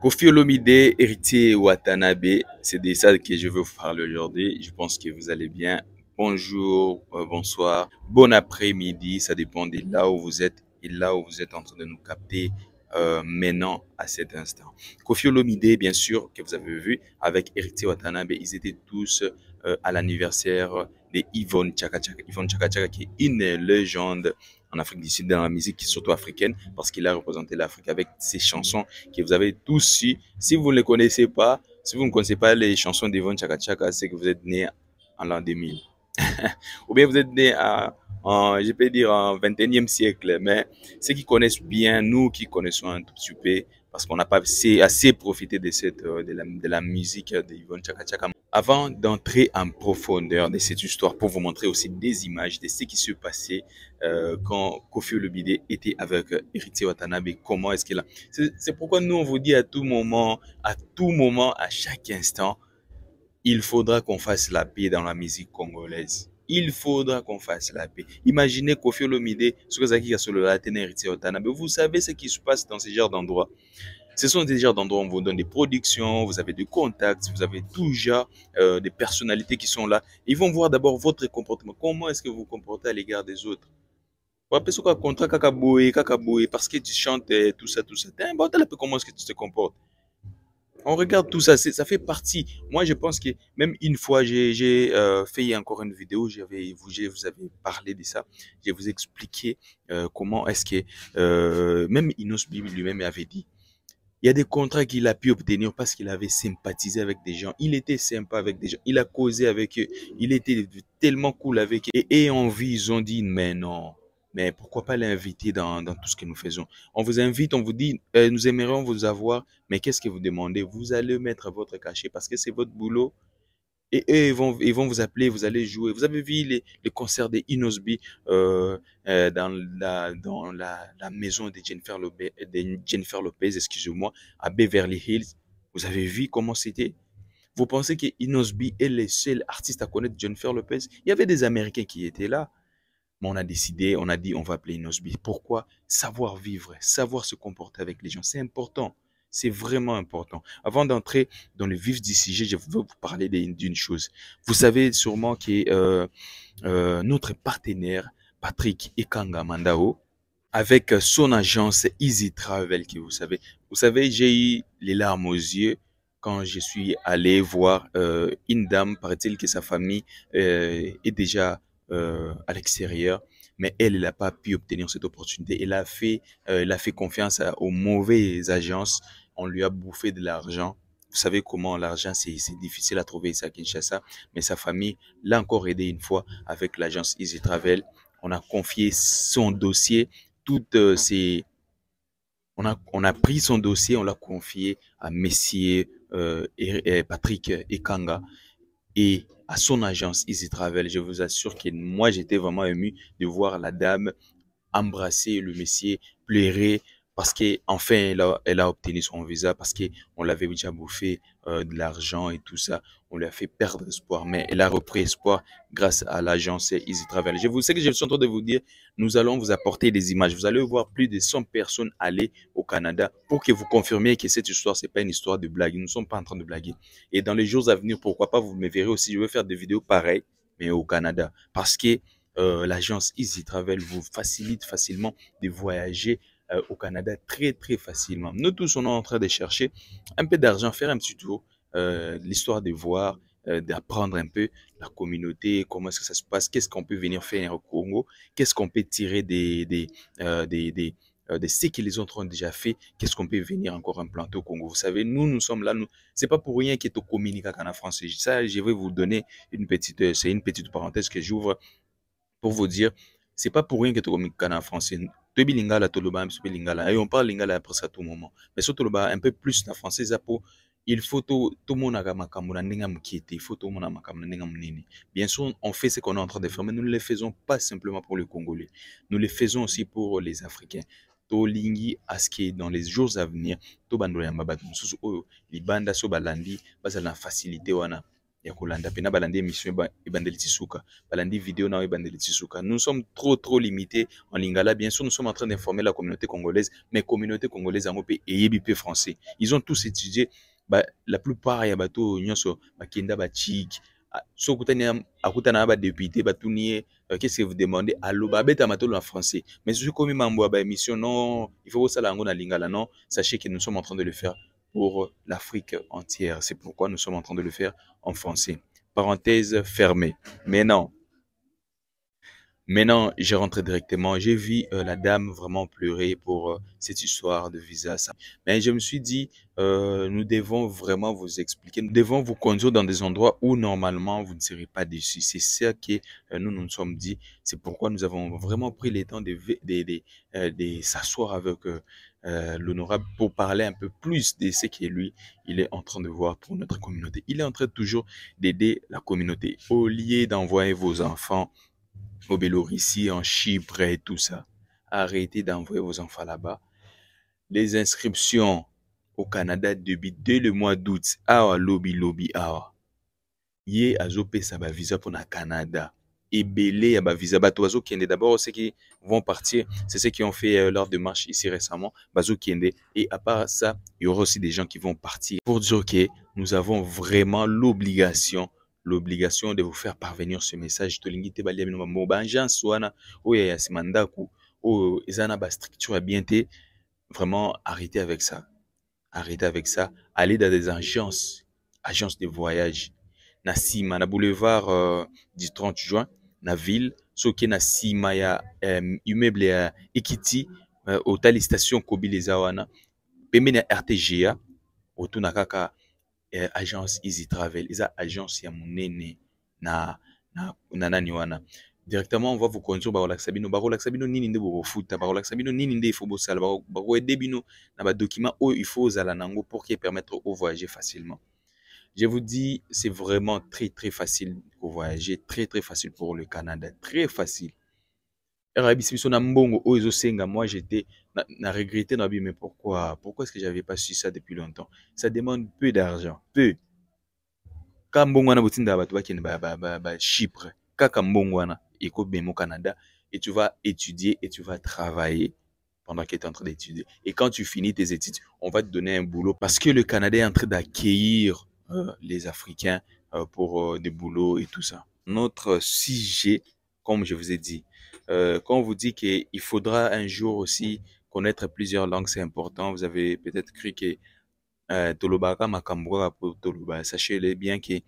Koffi Olomide, héritier Watanabe, c'est de ça que je veux vous parler aujourd'hui. Je pense que vous allez bien. Bonjour, bonsoir, bon après-midi, ça dépend de là où vous êtes et là où vous êtes en train de nous capter maintenant à cet instant. Koffi Olomide, bien sûr, que vous avez vu, avec héritier Watanabe, ils étaient tous à l'anniversaire de Yvonne Chaka Chaka. Yvonne Chaka Chaka qui est une légende en Afrique du Sud, dans la musique surtout africaine, parce qu'il a représenté l'Afrique avec ses chansons que vous avez tous su. Si vous ne les connaissez pas, si vous ne connaissez pas les chansons d'Yvonne Chaka Chaka, c'est que vous êtes né en l'an 2000. Ou bien vous êtes né je peux dire, en 21e siècle. Mais ceux qui connaissent bien, nous qui connaissons un tout petit peu, parce qu'on n'a pas assez profité de, de la musique d'Yvonne Chaka Chaka. Avant d'entrer en profondeur de cette histoire, pour vous montrer aussi des images de ce qui se passait quand Koffi Olomide était avec héritier Watanabe, comment est-ce qu'il a... C'est pourquoi nous, on vous dit à tout moment, à chaque instant, il faudra qu'on fasse la paix dans la musique congolaise. Il faudra qu'on fasse la paix. Imaginez Koffi Olomide, ce que ça qui a sur le latin héritier Watanabe. Vous savez ce qui se passe dans ce genre d'endroits. Ce sont des genres d'endroits où on vous donne des productions, vous avez des contacts, vous avez déjà des personnalités qui sont là. Ils vont voir d'abord votre comportement. Comment est-ce que vous vous comportez à l'égard des autres? Vous rappelez ce qu'on contrat kakaboé, parce que tu chantes tout ça, tout ça. Comment est-ce que tu te comportes? On regarde tout ça, ça fait partie. Moi, je pense que même une fois, j'ai fait encore une vidéo, je vous avais parlé de ça. Je vous expliqué comment est-ce que même Inos Bibi lui-même avait dit. Il y a des contrats qu'il a pu obtenir parce qu'il avait sympathisé avec des gens. Il était sympa avec des gens. Il a causé avec eux. Il était tellement cool avec eux. Et en vie, ils ont dit, mais non. Mais pourquoi pas l'inviter dans tout ce que nous faisons? On vous invite, on vous dit, nous aimerions vous avoir, mais qu'est-ce que vous demandez? Vous allez mettre votre cachet parce que c'est votre boulot. Et eux, ils vont vous appeler, vous allez jouer. Vous avez vu les concerts de Inosby dans la maison de Jennifer Lopez, excusez-moi, à Beverly Hills. Vous avez vu comment c'était? Vous pensez que Inosby est le seul artiste à connaître Jennifer Lopez? Il y avait des Américains qui étaient là. Mais on a décidé, on a dit, on va appeler Inosby. Pourquoi? Savoir vivre, savoir se comporter avec les gens. C'est important. C'est vraiment important. Avant d'entrer dans le vif du sujet, je veux vous parler d'une chose. Vous savez sûrement que notre partenaire, Patrick Ekanga Mandao, avec son agence Easy Travel, que vous savez, j'ai eu les larmes aux yeux quand je suis allé voir une dame, paraît-il que sa famille est déjà à l'extérieur, mais elle n'a pas pu obtenir cette opportunité. Elle a fait confiance aux mauvaises agences. On lui a bouffé de l'argent. Vous savez comment l'argent, c'est difficile à trouver ici à Kinshasa, mais sa famille l'a encore aidé une fois avec l'agence Easy Travel. On a confié son dossier, toutes ces... On a pris son dossier, on l'a confié à Messier et Patrick Ekanga et à son agence Easy Travel. Je vous assure que moi, j'étais vraiment ému de voir la dame embrasser le Messier, pleurer, parce qu'enfin, elle a obtenu son visa, parce qu'on l'avait déjà bouffé de l'argent et tout ça. On lui a fait perdre espoir, mais elle a repris espoir grâce à l'agence Easy Travel. Je vous sais que je suis en train de vous dire, nous allons vous apporter des images. Vous allez voir plus de 100 personnes aller au Canada pour que vous confirmiez que cette histoire, c'est pas une histoire de blague. Nous ne sommes pas en train de blaguer. Et dans les jours à venir, pourquoi pas, vous me verrez aussi, je vais faire des vidéos pareilles, mais au Canada. Parce que l'agence Easy Travel vous facilite facilement de voyager au Canada très facilement. Nous tous, on est en train de chercher un peu d'argent, faire un petit tour, l'histoire de voir, d'apprendre un peu la communauté, comment est-ce que ça se passe, qu'est-ce qu'on peut venir faire au Congo, qu'est-ce qu'on peut tirer de ce que les autres ont déjà fait, qu'est-ce qu'on peut venir encore implanter au Congo. Vous savez, nous sommes là, c'est pas pour rien que tu communiques en français. Ça, je vais vous donner c'est une petite parenthèse que j'ouvre pour vous dire, c'est pas pour rien que tu communiques en français. Tu lingala, toloba, lingala. Et on parle lingala presque à tout moment. Mais surtout, un peu plus en français, ça pour, il faut tout le monde a makamuna ninga mkiete, il faut tout le monde a makamuna ninga mnini. Bien sûr, on fait ce qu'on est en train de faire, mais nous ne le faisons pas simplement pour les Congolais. Nous le faisons aussi pour les Africains. Tolingi aske dans les jours à venir, to bando ya mabat mususu oyo libanda so balandi basa la facilité wana ya kolanda pena balandi émission ebandeli tisuka balandi vidéo na ebandeli tisuka. Nous sommes trop limités en lingala. Bien sûr, nous sommes en train d'informer la communauté congolaise, mais communauté congolaise en pe eyebi pe français. Ils ont tous étudié la plupart ya bato nyonso bakenda ba chik so kutani akutana ba député batunier qu'est-ce que vous demandez allo ba beta matolo en français. Mais je comme mambo ba émission non, il faut ça la ngo na lingala non, sachez que nous sommes en train de le faire pour l'Afrique entière. C'est pourquoi nous sommes en train de le faire en français. Parenthèse fermée. Maintenant, j'ai rentré directement. J'ai vu la dame vraiment pleurer pour cette histoire de visa. Ça. Mais je me suis dit, nous devons vraiment vous expliquer. Nous devons vous conduire dans des endroits où normalement vous ne serez pas déçus. C'est ça que nous sommes dit. C'est pourquoi nous avons vraiment pris le temps de s'asseoir avec l'honorable pour parler un peu plus de ce que lui, il est en train de voir pour notre communauté. Il est en train toujours d'aider la communauté. Au lieu d'envoyer vos enfants au Biélorussie, en Chypre et tout ça, arrêtez d'envoyer vos enfants là-bas. Les inscriptions au Canada dès le mois d'août. Awa lobby awa. Yé azopé ça ba visa pour le Canada. Et belé ba visa ba toazo kiende. D'abord ceux qui vont partir, c'est ceux qui ont fait leur démarche ici récemment, bazo kiende. Et à part ça, il y aura aussi des gens qui vont partir. Pour dire que nous avons vraiment l'obligation de vous faire parvenir ce message. Tolingite balia bino mo banjans wana oya ya simandaku o ezana ba structure bien té. Vraiment arrêtez avec ça. Arrêtez avec ça. Allez dans des agences de voyage. Na sima na boulevard du 30 juin na ville soki na sima ya immeuble ya Ekiti hôtel station Kobileza wana pembeni ya RTGA otuna kaka agence Easy Travel, eza agence ya munene na nani wana. Directement on va vous conduire ba relaxa bino nini nde bo futa ba relaxa bino nini nde il faut bosala ba aider bino na ba documents où il faut zala nango pour qui permettre au voyager facilement. Je vous dis, c'est vraiment très facile pour voyager, très facile pour le Canada, très facile. Moi j'étais na regretté mais pourquoi est-ce que j'avais pas su ça depuis longtemps? Ça demande peu d'argent, peu. Kambongwana botinda bato bakene ba Chypre, kaka mbongwana eko bemo Canada et tu vas étudier et tu vas travailler pendant que tu es en train d'étudier. Et quand tu finis tes études, on va te donner un boulot parce que le Canada est en train d'accueillir les Africains pour des boulots et tout ça. Notre sujet, comme je vous ai dit, quand on vous dit qu'il faudra un jour aussi connaître plusieurs langues, c'est important. Vous avez peut-être cru que Tolobaka Makambouara pour Toloba. Sachez-le bien que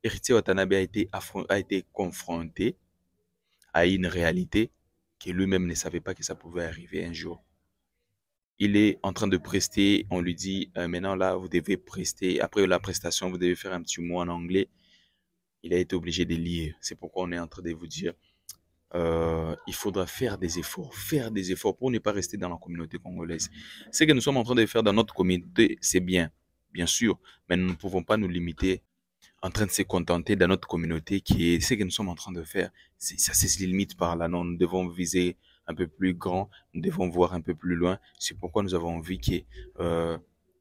Héritier Watanabe a été confronté à une réalité que lui-même ne savait pas que ça pouvait arriver un jour. Il est en train de prester, on lui dit maintenant là vous devez prester, après la prestation vous devez faire un petit mot en anglais. Il a été obligé de lire, c'est pourquoi on est en train de vous dire il faudra faire des efforts pour ne pas rester dans la communauté congolaise. Ce que nous sommes en train de faire dans notre communauté, c'est bien sûr, mais nous ne pouvons pas nous limiter en train de se contenter dans notre communauté qui est ce que nous sommes en train de faire. Ça se limite par là, non, nous devons viser un peu plus grand, nous devons voir un peu plus loin. C'est pourquoi nous avons vu que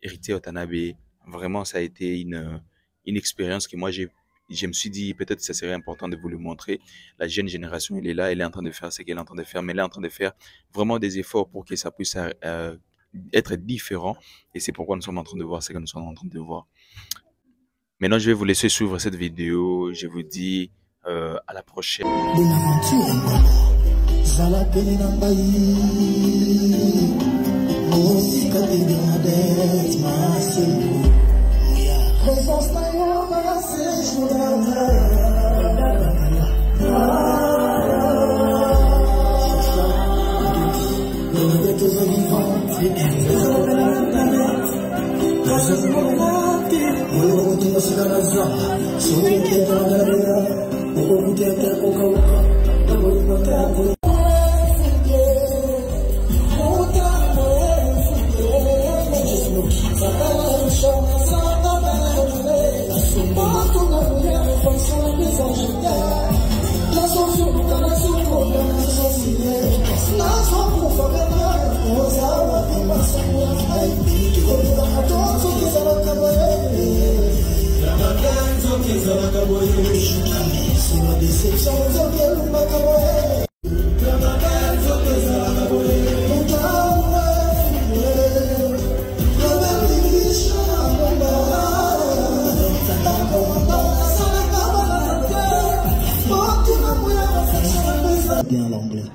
Héritier Watanabe, vraiment ça a été une expérience que moi je me suis dit peut-être que ça serait important de vous le montrer. La jeune génération, elle est là, elle est en train de faire ce qu'elle est en train de faire, mais elle est en train de faire vraiment des efforts pour que ça puisse être différent. Et c'est pourquoi nous sommes en train de voir ce que nous sommes en train de voir. Maintenant, je vais vous laisser suivre cette vidéo. Je vous dis à la prochaine. Bien l'anglais.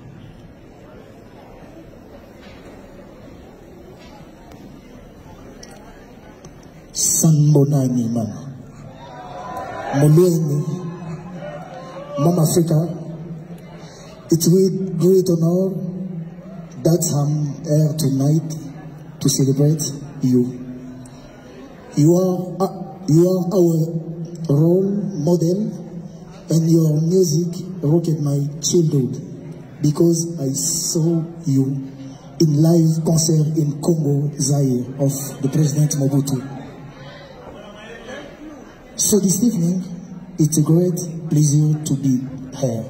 Sanbonani mama. Molweni, Mama Africa. It's with great honor that I'm here tonight to celebrate you. You are our role model, and your music rocked my childhood because I saw you in live concert in Congo, Zaire, of the President Mobutu. So this evening, it's a great pleasure to be here.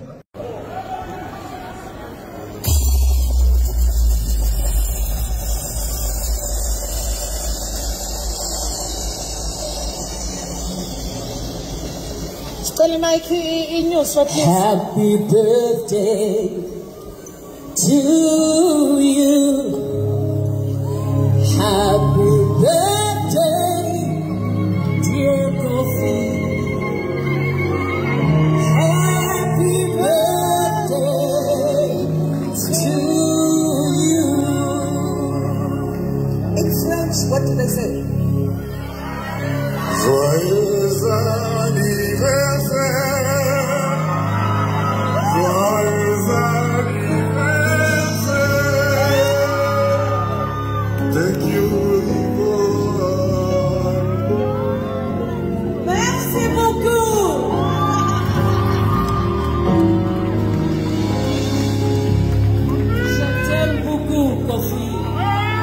Happy birthday to you. Happy birthday, dear Kofi. Happy birthday to you. In French, what do they say? Joyeux anniversaire. Joyeux anniversaire. Thank you, Yvonne. Merci beaucoup. Je t'aime beaucoup, Kofi.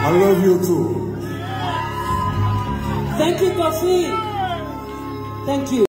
I love you too. Thank you, Kofi. Thank you.